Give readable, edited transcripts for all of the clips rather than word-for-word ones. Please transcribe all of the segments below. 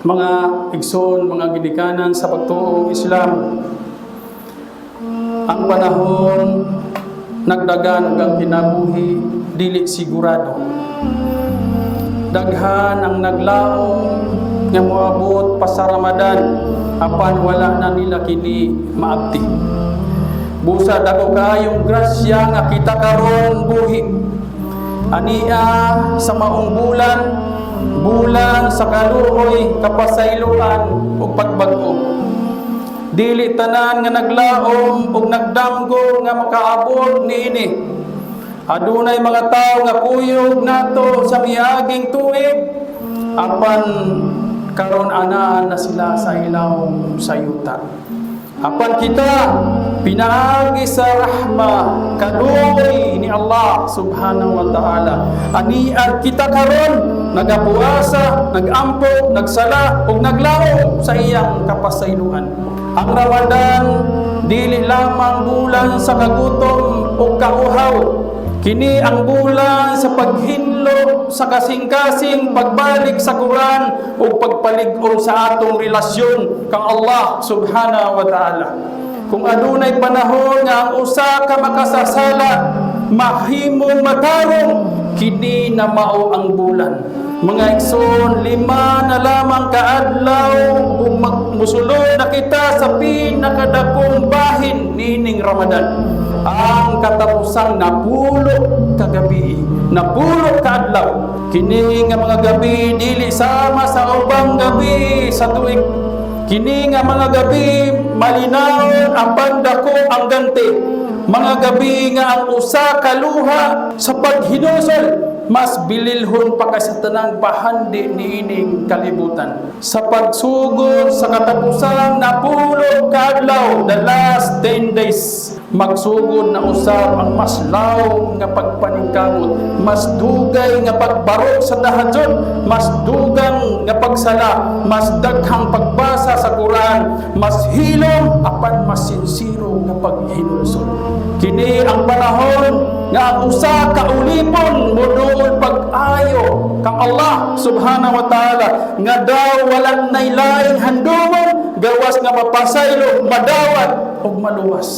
Mga igsoon, mga ginikanan sa pagtuong Islam, ang panahon nagdagan ug ang kinabuhi dili sigurado. Daghan ang naglaom nga moabot pa sa Ramadan apan wala na nila kini maabti. Busa dako kaayong grasya nga kita karon buhi. Ania sa maong bulan sa kaluoy, kapasayloan ug pagbag-o. Dili tanan nga naglaom ug nagdamgo nga makaabot niini. Adunay mga tawo nga kuyog nato sa miaging tuig, apan karon ana na sila sa ilawom sayuta. Apan kita pinaagi sa rahma kaluoy ni Allah subhanahu wa ta'ala. Aniad kita karon nagapuasa, nagampo, nagsala ug naglaom sa iyang kapasayloan. Ang Ramadan dili lamang bulan sa kagutom o kauhaw. Kini ang bulan sa paghinlo, sa kasing-kasing pagbalik sa Quran o pagpalig-on sa atong relasyon kang Allah subhanahu wa ta'ala. Kung adunay panahon nga ang usa ka makasasala, mahimong matarong, kini na mao ang bulan. Mga igsoon, 5 na lamang kaadlaw ug musulod na kita sa pinakadakong bahin nining Ramadan. Ang katapusang napulot kagabi, napulot kaadlaw. Kini nga mga gabi dili sama sa ubang gabi sa tuig. Kini nga mga gabi malinaw apan dako ang ganti. Mga gabi nga ang usa ka luha sa paghinusol mas bililhon pa kay sa tanang bahandi niining kalibutan. Sa pagsugod sa katapusang napulot kaadlaw, the last 10 days, magsugod na usab ang mas law nga pagpaningkamot, mas dugay nga pagbarok sa tahajjud, mas dugang nga pagsala, mas daghang pagbasa sa Quran, mas hilom apan mas sinsiro nga paghinulsol. Kini ang panahon nga ang usa ka ulipon moduol pag-ayo kang Allah subhanahu wa ta'ala nga daw walang nailaing handumon gawas nga mapasaylo, madawat ug maluwas.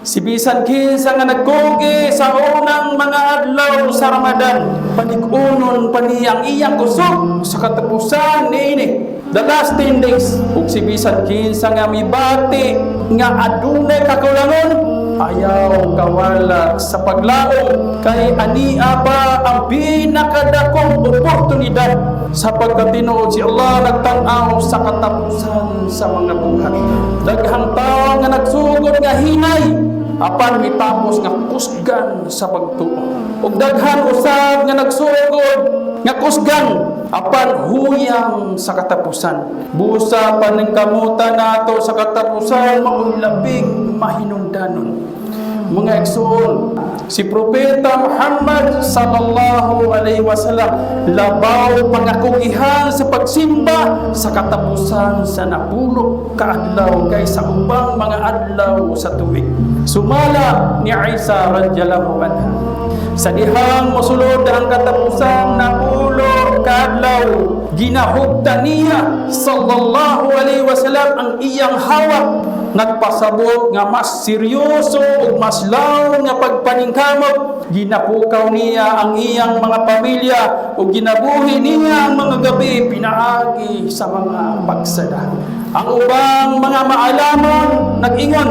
Si bisan kinsa nga nagkugi sa unang mga adlaw sa Ramadan, panig-unon pa niyang iyang kusog sa katapusan niini, the last 10 days. Ug si bisan kinsa nga mibati nga adunay kakulangon, ayaw kawala sa paglaom kay ania pa ang pinakadakong oportunidad sa pagkatinuod si Allah nagtan-aw sa katapusan sa mga buhay. Daghang tawo nga nagsugod nga hinay apan mitapos nga kusgan sa pagtuo. Ug daghan usab nga nagsugod nga kusgan apan huyang sa katapusan. Busa paningkamutan nato sa katapusan mao'y labing mahinungdanon. Mga igsoon, si Propeta Muhammad sallallahu alaihi wasallam labaw pangakugihan sa pagsimba sa katapusan sa napulot kaadlaw kaysa ubang mga adlaw sa tuig. Sumala ni Isa radhiyallahu anha sa dihang mosulod ang katapusang napulot kaadlaw, ginahugta niya sallallahu alaihi wasallam ang iyang hawak, nagpasabot nga mas seryoso ug mas law nga pagpaningkamot. Ginapukaw niya ang iyang mga pamilya ug ginabuhi niya ang mga gabi pinaagi sa mga pagsada. Ang ubang mga maalamon nag-ingon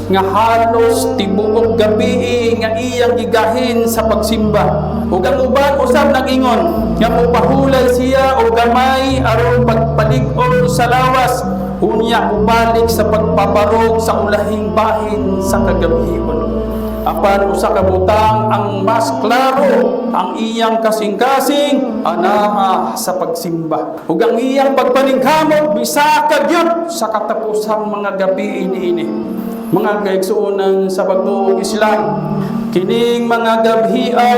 nga halos tibuok gabi nga iyang gigahin sa pagsimba. Ug ang uban usab nag-ingon nga mopahulay siya og gamay aron pagpalig-on sa lawas, unya ubalik sa pagpabarog sa ulahing bahin sa kagabihon. Apan usa ka butang ang mas klaro ang iyang kasing-kasing anaa sa pagsimba. Ug ang iyang pagpaningkamot bisaka gyud sa katapusang mga gabi ini. Mga kaigsuonan sa pagtuong Islam, kining mga gabhi'a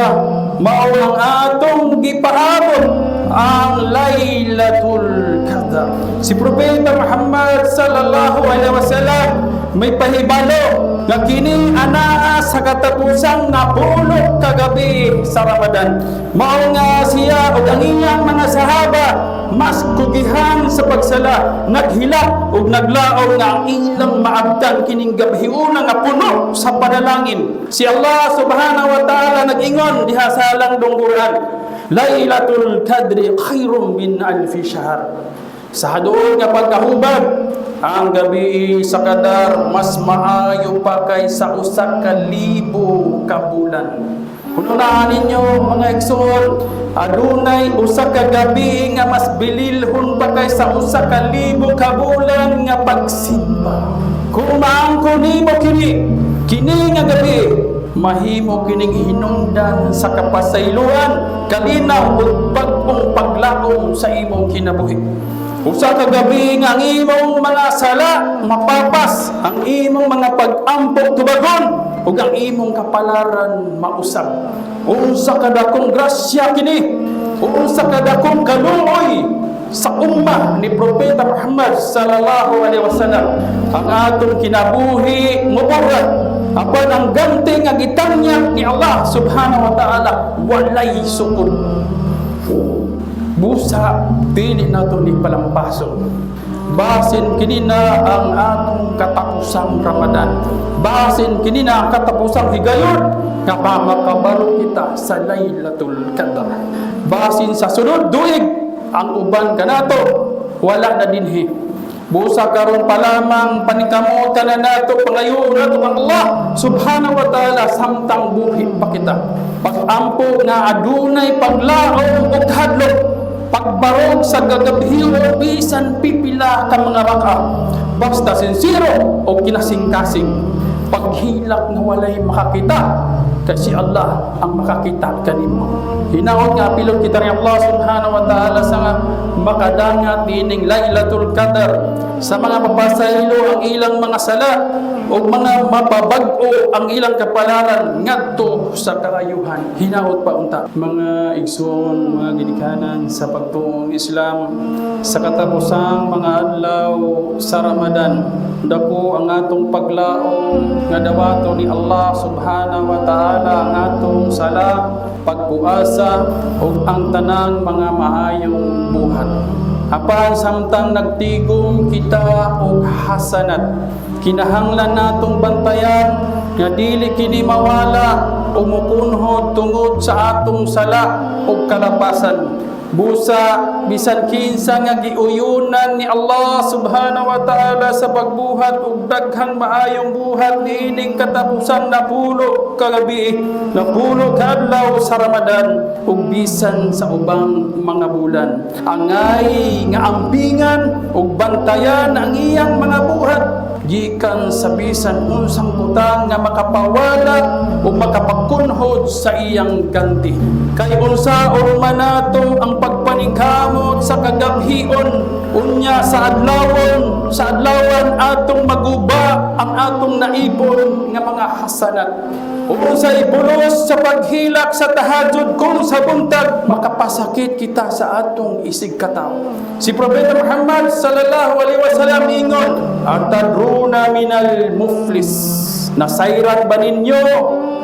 mao ang atong gipaabot ang Lailatul Qadr. qadar. Si Propeta Muhammad sallallahu alaihi wasallam may pahibalo nga kini anaa sa katapusang napulog kagabi sa Ramadan. Mao nga siya ug ang iyang mga sahaba mas kugihan sa pagsala, naghilak ug naglaom nga ang ilang maabtan kining gabhiuna nga puno sa panalangin. Si Allah subhanahu wa ta'ala nag-ingon diha sa langdong Quran, Lailatul Qadri khairum min alfi shahr. Sa haduol nga pagkahubag, ang gabi sa Qadar mas maayo pa kaysa usa ka libo ka bulan. Kung unahan ninyo mga igsoon, adunay usa ka gabi nga mas bililhon pa kaysa usa ka libo ka bulan nga pagsimba. Kung maangko nimo kini nga gabi, mahimo kining hinungdan sa kapasayloan, kalinaw ug bag-ong paglaom sa imong kinabuhi. Usa ka gabi nga ang imong mga sala mapapas, ang imong mga pag-ampok tubagon, ug ang imong kapalaran mausab. Unsa ka dakong grasya kini, unsa ka dakong kaluoy sa ummah ni Propeta Muhammad sallallahu alaihi wasallam. Ang atong kinabuhi muburat, apan ang ganti nga gitanyag ni Allah subhanahu wa ta'ala walay sukod. Busa dili nato ni palampason. Basin kini na ang atong katapusang Ramadan. Basin kini na ang katapusang higayon nga makabalo kita sa Lailatul Qadar. Basin sa sunod duig ang uban kanato wala na dinhi. Busa karon pa lamang panikamutan na nato pangayoon nato ang Allah subhanahu wa ta'ala samtang buhi pa kita. Pag-ampo nga adunay paglaom ug hadlok, pagbarog sa gagabhiyo bisan pipila ka mga raka, basta sincero o kinasing-kasing, paghilak na walay makakita kasi Allah ang makakita kanimo. Hinaot nga pilon kita ni Allah subhanahu wa ta'ala sa nga makadangat dining Lailatul Qadar, sa mga mapasaylo ang ilang mga sala o mga mapabag-o ang ilang kapalaran ngadto sa kaayuhan. Hinaot pa unta mga igsoon, mga ginikanan sa pagtuong Islam, sa katapusang mga adlaw sa Ramadan, dako ang atong paglaom nga dawato ni Allah subhanahu wa ta'ala ang atong sala, pagpuasa ug ang tanang mga maayong buhat. Apan samtang nagtigom kita og hasanat, kinahanglan natong bantayan nga dili kini mawala o mukunhod tungod sa atong sala ug kalapasan. Busa bisan kinsa nga giuyunan ni Allah subhanahu wa ta'ala sa pagbuhat ug daghang maayong buhat niining katapusang napulo ka gabi, napulo ka adlaw sa Ramadan ug bisan sa ubang mga bulan. Angay nga ampingan ug bantayan ang iyang mga buhat gikan sa bisan unsang butang nga makapawala o makapakunhod sa iyang ganti. Kay unsaon man nato ang pagpaningkamot sa kagabhion, unya sa adlawan atong maguba ang atong naipon nga mga hasanat. Unsa ipulos sa paghilak sa tahajud kung sa buntag makapasakit kita sa atong isig katawo. Si Propeta Muhammad sallallahu alaihi wasallam ingon, "Atadruna minal muflis." Nasayran ba ninyo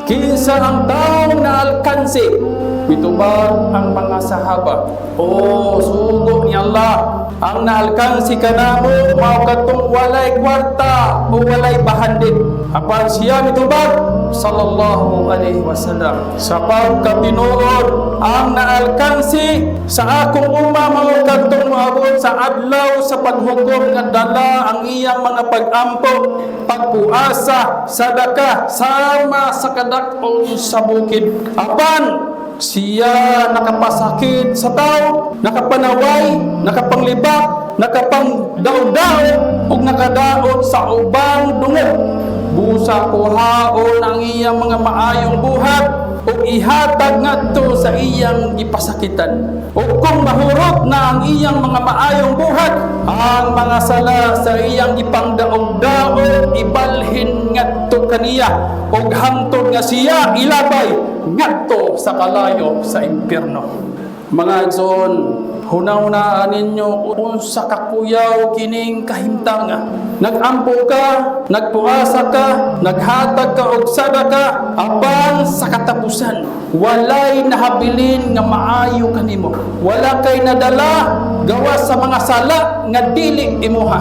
kinsa ang taong naalkansi? Mitubag ang mga sahaba, "O sugo ni Allah, ang naalkansi kanamo mao katong walay kwarta o walay bahandit." Apan siya mitubag sallallahu alaihi wasallam, "Sa pagkatinuod ang naalkansi sa akong umma mao katong moabot sa adlaw sa paghukom nga dala ang iyang mga pag-ampo, pagpuasa, sadaka sama sa kadak-ong sa bukid." Apan siya nakapasakit sa tao, nakapanaway, nakapanglibak, nakapangdaw-daw ug nakadaot sa ubang dungog. Busa kuhaon ang iyang mga maayong buhat ug ihatag ngadto sa iyang gipasakitan. Ug kung mahurot na ang iyang mga maayong buhat, ang mga sala sa iyang ipangdaog-daog ibalhin ngadto kaniya ug hangtod nga siya ilabay ngadto sa kalayo sa impyerno. Mga igsoon, hunaw-hunaan ninyo unsa kakuyaw kining kahimtang. Nagampo ka, nagpuasa ka, naghatag ka og sadaka apan sa katapusan walay nahabilin nga maayo kanimo. Wala kay nadala gawas sa mga sala nga dili imuha.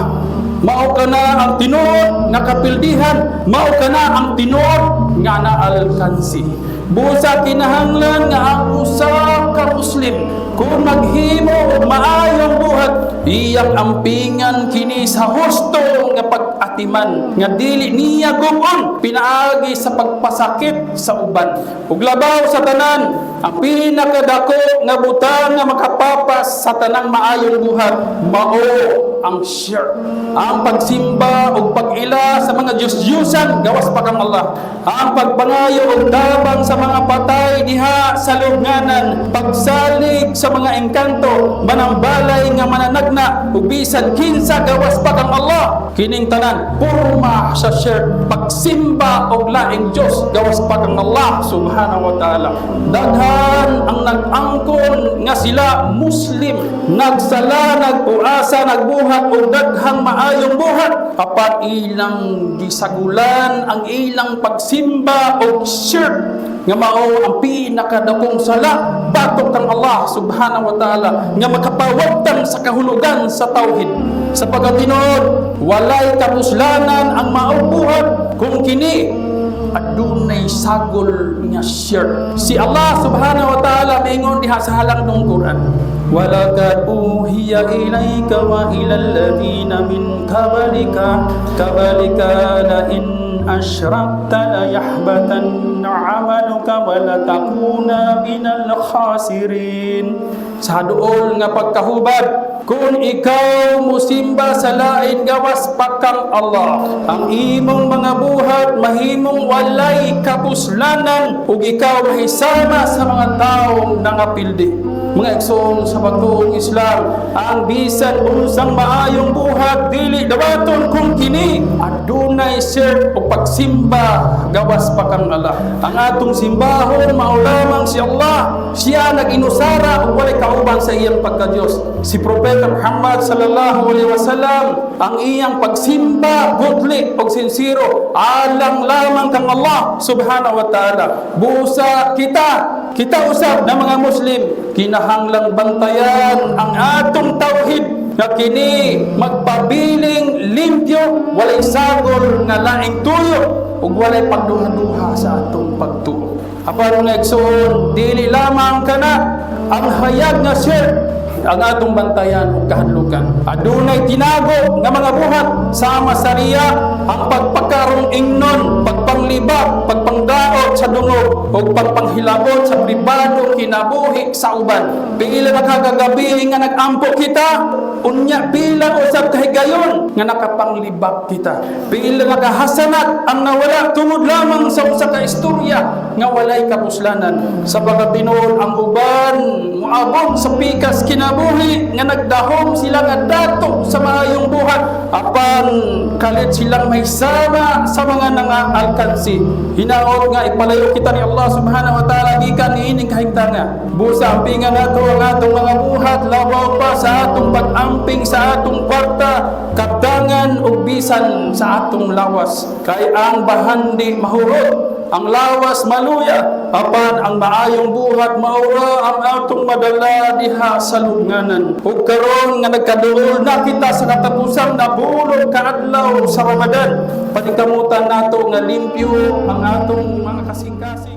Mao ka na ang tinuod nga kapildihan, mao ka na ang tinuod nga naalkansi. Busa kinahanglan nga ang usa ka Muslim kung maghimo og maayong buhat, iyang ampingan kini sa husto nga pag-atiman nga dili niya gubon pinaagi sa pagpasakit sa uban. Ug labaw sa tanan, ang pinakadako nga butang nga makapapas sa tanang maayong buhat mao ang shirk, ang pagsimba o pag-ila sa mga Diyos-Diyusan gawas pa kang Allah, ang pagpangayo o tabang sa mga patay diha sa lubnganan, pagsalig sa mga engkanto, manambalay nga mananagna ug bisan kinsa gawas pa kang Allah. Kining tanan purma sa shirk, pagsimba og laing Dios gawas pa kang Allah subhanahu wa ta'ala. Daghan ang nag-angkon nga sila Muslim, nagsala, nagpuasa, nagbuhat o daghang maayong buhat, apat ilang gisagulan ang ilang pagsimba o shirk nga mao ang pinakadakong sala batok kang Allah subhanahu wa ta'ala nga makapawagtan sa kahulugan sa tauhid. Sa pagkatinuod, walay kapuslanan ang maong buhat kung kini adunay sagol nga shirk. Si Allah subhanahu wa ta'ala mingon diha sa halang ng Quran, walaqad uhiya ilayka wa ilal ladina min qablika la in asyrakta la yahbatanna 'amaluka wa la takuna minal khasirin. Sa duol nga pagkahubad, kung ikaw musimba sa lain gawas pa kang Allah, ang imong mga buhat mahimong walay kapuslanan ug ikaw mahisama sa mga taong nangapildi. Mga igsoon sa pagtuong Islam, ang bisan unsang maayong buhat dili dawaton kung kini adunay shirk o pagsimba gawas pa kang Allah. Ang atong simbahon mao lamang si Allah, siya nag-inusara ug walay kauban sa iyang pagka-Dios. Si Propeta Muhammad sallallahu alaihi wasallam, ang iyang pagsimba gutli ug sinsiro alang lamang kang Allah subhanahu wa ta'ala. Busa kita usab na mga Muslim, kinahanglang bantayan ang atong tauhid nga kini magpabiling limpyo, walay sagol nga laing tuyo ug walay pagduha-duha sa atong pagtuo. Apan nga igsoon, dili lamang kana ang hayag nga shirk ang atong bantayan ug kahadlukan. Adunay tinago nga mga buhat sama sa riya, ang pagpakarong ingnon, pagpanglibak, pagpangdaot sa dungog ug pagpanghilabot sa pribado kinabuhi sa uban. Pila na kagagabi nga nagampo kita, unya pila usab kahigayon nga nakapanglibak kita. Pila na kahasanat ang nawala tungod lamang sa usa ka istorya nga walay kapuslanan. Sa pagkatinuod ang uban moabot sa pikas kinabuhi nga nagdahom sila nga dato sa maayong buhat apan kalit silang may sama sa mga nangaalkansi. Hinaot nga ipalayo kita ni Allah subhanahu wa ta'ala gikan niining kahimtanga. Busa ampingan nato ang atong mga buhat labaw pa sa atong pag-amping sa atong kwarta, kabdangan ug bisan sa atong lawas. Kay ang bahandi mahurot, ang lawas maluya, apan ang maayong buhat maura ang atong madala diha sa lubnganan. Ug karon nga nagkaduol na kita sa katapusang nabulog kaadlaw sa Ramadan, paningkamutan nato nga limpyo ang atong mga kasing-kasing